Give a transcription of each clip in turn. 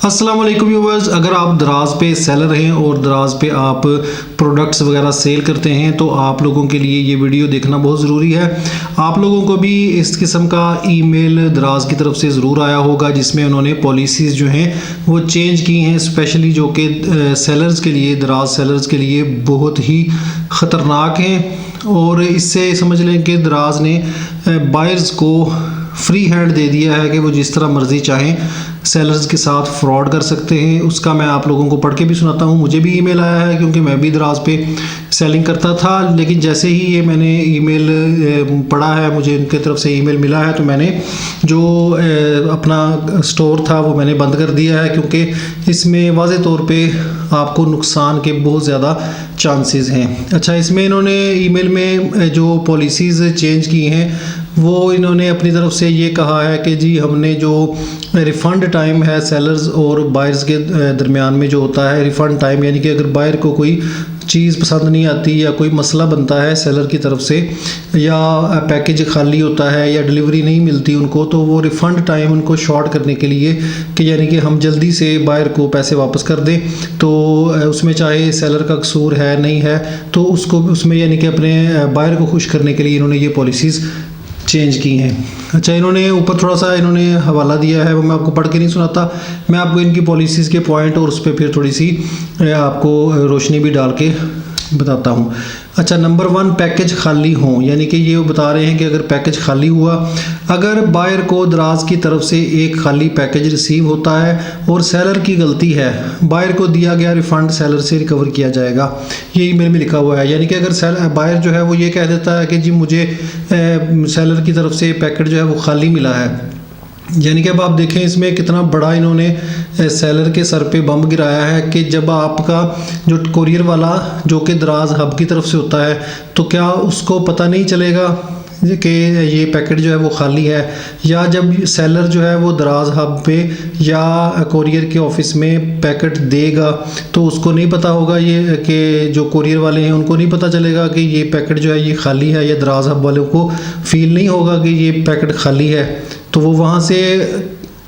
अस्सलाम वालेकुम व्यूअर्स, अगर आप दराज पे सेलर हैं और दराज पे आप प्रोडक्ट्स वगैरह सेल करते हैं तो आप लोगों के लिए ये वीडियो देखना बहुत ज़रूरी है। आप लोगों को भी इस किस्म का ईमेल दराज की तरफ से ज़रूर आया होगा जिसमें उन्होंने पॉलिसीज़ जो हैं वो चेंज की हैं, स्पेशली जो कि सेलर्स के लिए, दराज सेलर्स के लिए बहुत ही ख़तरनाक हैं। और इससे समझ लें कि दराज ने बायर्स को फ्री हैंड दे दिया है कि वो जिस तरह मर्ज़ी चाहें सेलर्स के साथ फ्रॉड कर सकते हैं। उसका मैं आप लोगों को पढ़ के भी सुनाता हूँ। मुझे भी ईमेल आया है क्योंकि मैं भी दराज पे सेलिंग करता था, लेकिन जैसे ही ये मैंने ईमेल पढ़ा है, मुझे इनके तरफ से ईमेल मिला है, तो मैंने जो अपना स्टोर था वो मैंने बंद कर दिया है क्योंकि इसमें वाज़े तौर पे आपको नुकसान के बहुत ज़्यादा चांसेस हैं। अच्छा, इसमें इन्होंने ईमेल में जो पॉलिसीज़ चेंज की हैं वो इन्होंने अपनी तरफ से ये कहा है कि जी हमने जो रिफ़ंड टाइम है सेलर्स और बायर्स के दरमियान में जो होता है रिफ़ंड टाइम, यानी कि अगर बायर को कोई चीज़ पसंद नहीं आती या कोई मसला बनता है सेलर की तरफ से, या पैकेज खाली होता है या डिलीवरी नहीं मिलती उनको, तो वो रिफ़ंड टाइम उनको शॉर्ट करने के लिए कि यानी कि हम जल्दी से बायर को पैसे वापस कर दें, तो उसमें चाहे सेलर का कसूर है नहीं है तो उसको उसमें यानी कि अपने बायर को खुश करने के लिए इन्होंने ये पॉलिसीज़ चेंज की हैं। अच्छा, इन्होंने ऊपर थोड़ा सा इन्होंने हवाला दिया है, वो मैं आपको पढ़ के नहीं सुनाता, मैं आपको इनकी पॉलिसीज़ के पॉइंट और उस पर फिर थोड़ी सी आपको रोशनी भी डाल के बताता हूँ। अच्छा, नंबर 1, पैकेज खाली हों, यानी कि ये बता रहे हैं कि अगर पैकेज खाली हुआ, अगर बायर को दराज की तरफ से एक खाली पैकेज रिसीव होता है और सेलर की गलती है, बायर को दिया गया रिफ़ंड सेलर से रिकवर किया जाएगा। ये ईमेल में लिखा हुआ है, यानी कि अगर बायर जो है वो ये कह देता है कि जी मुझे सेलर की तरफ से पैकेट जो है वो खाली मिला है, यानी कि अब आप देखें इसमें कितना बड़ा इन्होंने सेलर के सर पे बम गिराया है कि जब आपका जो कोरियर वाला जो कि दराज हब की तरफ से होता है तो क्या उसको पता नहीं चलेगा कि ये पैकेट जो है वो खाली है, या जब सेलर जो है वो दराज हब पे या कोरियर के ऑफिस में पैकेट देगा तो उसको नहीं पता होगा ये कि जो कोरियर वाले हैं उनको नहीं पता चलेगा कि ये पैकेट जो है ये खाली है, या दराज हब वालों को फील नहीं होगा कि ये पैकेट खाली है, तो वो वहाँ से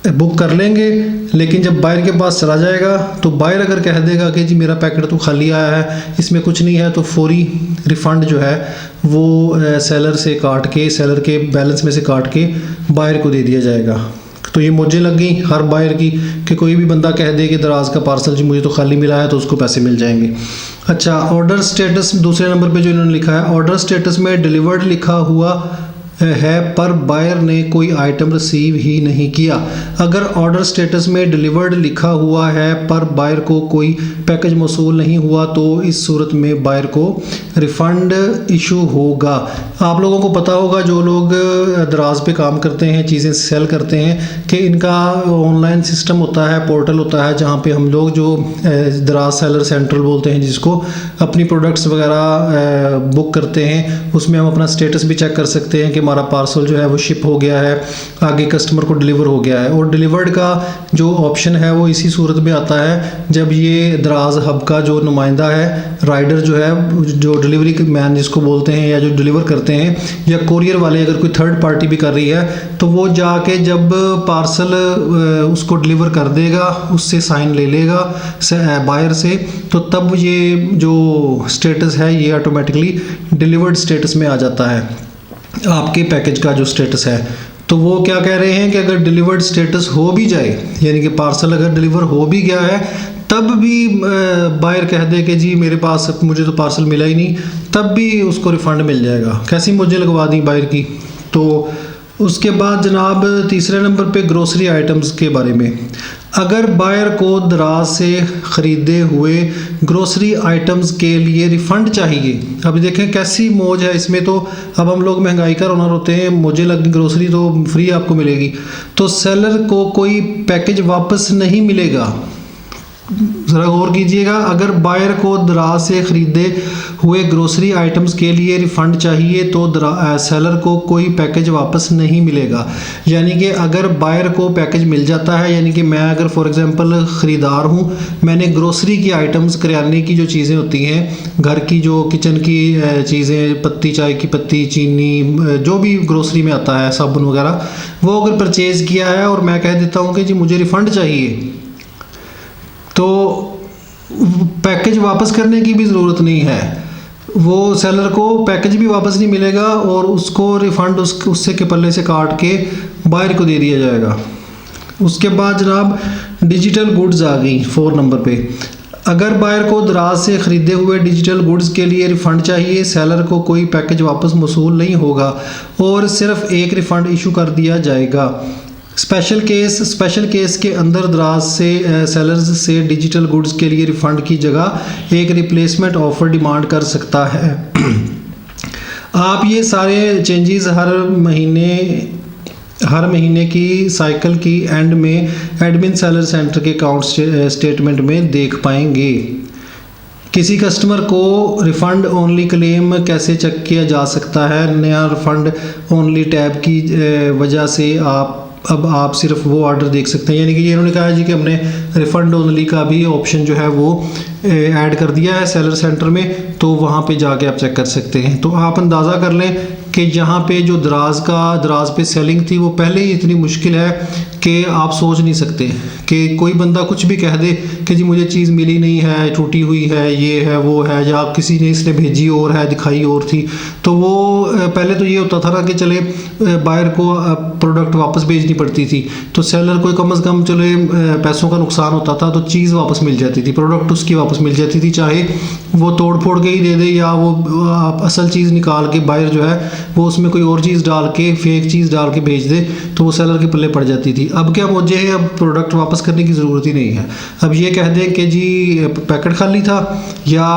बुक कर लेंगे। लेकिन जब बायर के पास चला जाएगा तो बायर अगर कह देगा कि जी मेरा पैकेट तो खाली आया है, इसमें कुछ नहीं है, तो फौरी रिफ़ंड जो है वो सेलर से काट के, सेलर के बैलेंस में से काट के बायर को दे दिया जाएगा। तो ये मौजें लग गई हर बायर की कि कोई भी बंदा कह दे कि दराज का पार्सल जी मुझे तो खाली मिला है, तो उसको पैसे मिल जाएंगे। अच्छा, ऑर्डर स्टेटस दूसरे नंबर पे जो इन्होंने लिखा है, ऑर्डर स्टेटस में डिलीवर्ड लिखा हुआ है पर बायर ने कोई आइटम रिसीव ही नहीं किया। अगर ऑर्डर स्टेटस में डिलीवर्ड लिखा हुआ है पर बायर को कोई पैकेज मौसूल नहीं हुआ तो इस सूरत में बायर को रिफ़ंड इशू होगा। आप लोगों को पता होगा जो लोग दराज पे काम करते हैं, चीज़ें सेल करते हैं, कि इनका ऑनलाइन सिस्टम होता है, पोर्टल होता है, जहाँ पे हम लोग जो दराज सेलर सेंट्रल बोलते हैं जिसको, अपनी प्रोडक्ट्स वगैरह बुक करते हैं, उसमें हम अपना स्टेटस भी चेक कर सकते हैं कि हमारा पार्सल जो है वो शिप हो गया है, आगे कस्टमर को डिलीवर हो गया है। और डिलीवर्ड का जो ऑप्शन है वो इसी सूरत में आता है जब ये दराज हब का जो नुमाइंदा है, राइडर जो है, जो डिलीवरी मैन जिसको बोलते हैं, या जो डिलीवर करते हैं, या कोरियर वाले अगर कोई थर्ड पार्टी भी कर रही है, तो वो जाके जब पार्सल उसको डिलीवर कर देगा, उससे साइन ले लेगा बायर से, तो तब ये जो स्टेटस है ये ऑटोमेटिकली डिलीवर्ड स्टेटस में आ जाता है, आपके पैकेज का जो स्टेटस है। तो वो क्या कह रहे हैं कि अगर डिलीवर्ड स्टेटस हो भी जाए, यानी कि पार्सल अगर डिलीवर हो भी गया है, तब भी बायर कह दे कि जी मेरे पास, मुझे तो पार्सल मिला ही नहीं, तब भी उसको रिफ़ंड मिल जाएगा। कैसी मुझे लगवा दी बायर की। तो उसके बाद जनाब तीसरे नंबर पे ग्रोसरी आइटम्स के बारे में, अगर बायर को दराज से ख़रीदे हुए ग्रोसरी आइटम्स के लिए रिफ़ंड चाहिए, अब देखें कैसी मौज है इसमें। तो अब हम लोग महंगाई का ओनर होते हैं, मुझे लगी ग्रोसरी तो फ्री आपको मिलेगी, तो सेलर को कोई पैकेज वापस नहीं मिलेगा। ज़रा गौर कीजिएगा, अगर बायर को दराज से ख़रीदे हुए ग्रोसरी आइटम्स के लिए रिफ़ंड चाहिए तो सेलर को कोई पैकेज वापस नहीं मिलेगा। यानी कि अगर बायर को पैकेज मिल जाता है, यानी कि मैं अगर फॉर एग्ज़ाम्पल ख़रीदार हूँ, मैंने ग्रोसरी की आइटम्स, करियाने की जो चीज़ें होती हैं, घर की जो किचन की चीज़ें, पत्ती, चाय की पत्ती, चीनी, जो भी ग्रोसरी में आता है, साबुन वगैरह, वो अगर परचेज़ किया है और मैं कह देता हूँ कि जी मुझे रिफ़ंड चाहिए, तो पैकेज वापस करने की भी ज़रूरत नहीं है, वो सेलर को पैकेज भी वापस नहीं मिलेगा और उसको रिफ़ंड उससे के पल्ले से काट के बायर को दे दिया जाएगा। उसके बाद जनाब डिजिटल गुड्स आ गई 4 नंबर पे। अगर बायर को दराज से ख़रीदे हुए डिजिटल गुड्स के लिए रिफ़ंड चाहिए, सेलर को कोई पैकेज वापस मसूल नहीं होगा और सिर्फ एक रिफ़ंड इशू कर दिया जाएगा। स्पेशल केस के अंदर दराज से सेलर्स से डिजिटल गुड्स के लिए रिफ़ंड की जगह एक रिप्लेसमेंट ऑफ़र डिमांड कर सकता है। आप ये सारे चेंजेस हर महीने की साइकिल की एंड में एडमिन सेलर सेंटर के अकाउंट स्टेटमेंट में देख पाएंगे। किसी कस्टमर को रिफ़ंड ओनली क्लेम कैसे चेक किया जा सकता है? नया रिफ़ंड ओनली टैब की वजह से अब आप सिर्फ वो ऑर्डर देख सकते हैं। यानी कि ये इन्होंने कहा है जी कि हमने रिफ़ंड ओनली का भी ऑप्शन जो है वो ऐड कर दिया है सेलर सेंटर में, तो वहाँ पे जाके आप चेक कर सकते हैं। तो आप अंदाज़ा कर लें कि यहाँ पे जो दराज पे सेलिंग थी वो पहले ही इतनी मुश्किल है कि आप सोच नहीं सकते कि कोई बंदा कुछ भी कह दे कि जी मुझे चीज़ मिली नहीं है, टूटी हुई है, ये है वो है, या किसी ने इसने भेजी और है दिखाई और थी। तो वो पहले तो ये होता था ना कि चले बायर को प्रोडक्ट वापस भेजनी पड़ती थी, तो सेलर को कम से कम चले पैसों का नुकसान होता था तो चीज़ वापस मिल जाती थी, प्रोडक्ट उसकी वापस मिल जाती थी, चाहे वो तोड़ फोड़ के ही दे दे या वो असल चीज़ निकाल के बायर जो है वो उसमें कोई और चीज़ डाल के फेक चीज़ डाल के भेज दे तो वो सेलर के पल्ले पड़ जाती थी। अब क्या मौजे है, अब प्रोडक्ट वापस करने की ज़रूरत ही नहीं है। अब ये कह दें कि जी पैकेट खाली था या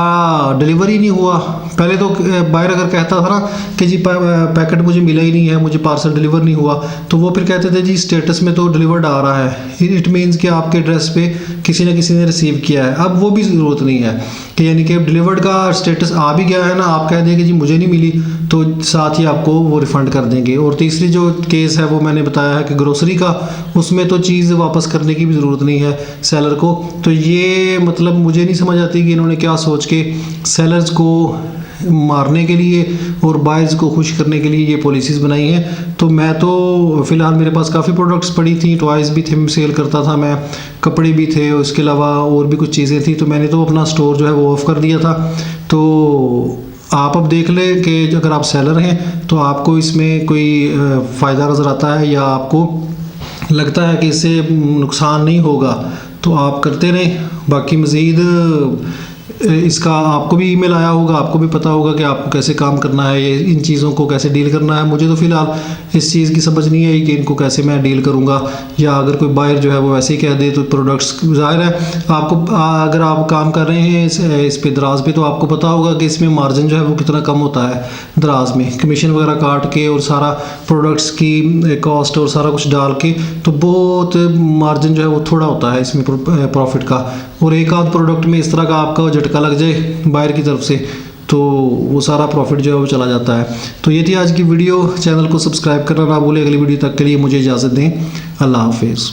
डिलीवरी नहीं हुआ। पहले तो बायर अगर कहता था ना कि जी पैकेट मुझे मिला ही नहीं है, मुझे पार्सल डिलीवर नहीं हुआ, तो वो फिर कहते थे जी स्टेटस में तो डिलीवर्ड आ रहा है, इट मीन्स कि आपके एड्रेस पे किसी न किसी ने रिसीव किया है। अब वो भी ज़रूरत नहीं है कि यानी कि डिलीवर्ड का स्टेटस आ भी गया है ना, आप कह दें कि जी मुझे नहीं मिली तो साथ ही आपको वो रिफ़ंड कर देंगे। और तीसरी जो केस है वो मैंने बताया है कि ग्रोसरी का, उसमें तो चीज़ वापस करने की भी ज़रूरत नहीं है सेलर को। तो ये मतलब मुझे नहीं समझ आती कि इन्होंने क्या सोच के सेलर्स को मारने के लिए और बायर्स को खुश करने के लिए ये पॉलिसीज़ बनाई हैं। तो मैं तो फ़िलहाल मेरे पास काफ़ी प्रोडक्ट्स पड़ी थी, टॉयज़ भी थे, सेल करता था मैं, कपड़े भी थे, उसके अलावा और भी कुछ चीज़ें थी, तो मैंने तो अपना स्टोर जो है वो ऑफ़ कर दिया था। तो आप अब देख लें कि अगर आप सेलर हैं तो आपको इसमें कोई फ़ायदा नज़र आता है या आपको लगता है कि इससे नुकसान नहीं होगा तो आप करते रहें। बाकी मज़ीद इसका आपको भी ईमेल आया होगा, आपको भी पता होगा कि आपको कैसे काम करना है, ये इन चीज़ों को कैसे डील करना है। मुझे तो फ़िलहाल इस चीज़ की समझ नहीं आई कि इनको कैसे मैं डील करूँगा, या अगर कोई बायर जो है वो वैसे ही कह दे तो प्रोडक्ट्स ज़ाहिर है आपको अगर आप काम कर रहे हैं इस पे दराज पे तो आपको पता होगा कि इसमें मार्जिन जो है वो कितना कम होता है दराज में, कमीशन वगैरह काट के और सारा प्रोडक्ट्स की कॉस्ट और सारा कुछ डाल के तो बहुत मार्जिन जो है वो थोड़ा होता है इसमें प्रॉफिट का। और एक आध प्रोडक्ट में इस तरह का आपका झटका लग जाए बायर की तरफ से तो वो सारा प्रॉफिट जो है वो चला जाता है। तो ये थी आज की वीडियो, चैनल को सब्सक्राइब करना ना भूलें। अगली वीडियो तक के लिए मुझे इजाज़त दें, अल्लाह हाफिज़।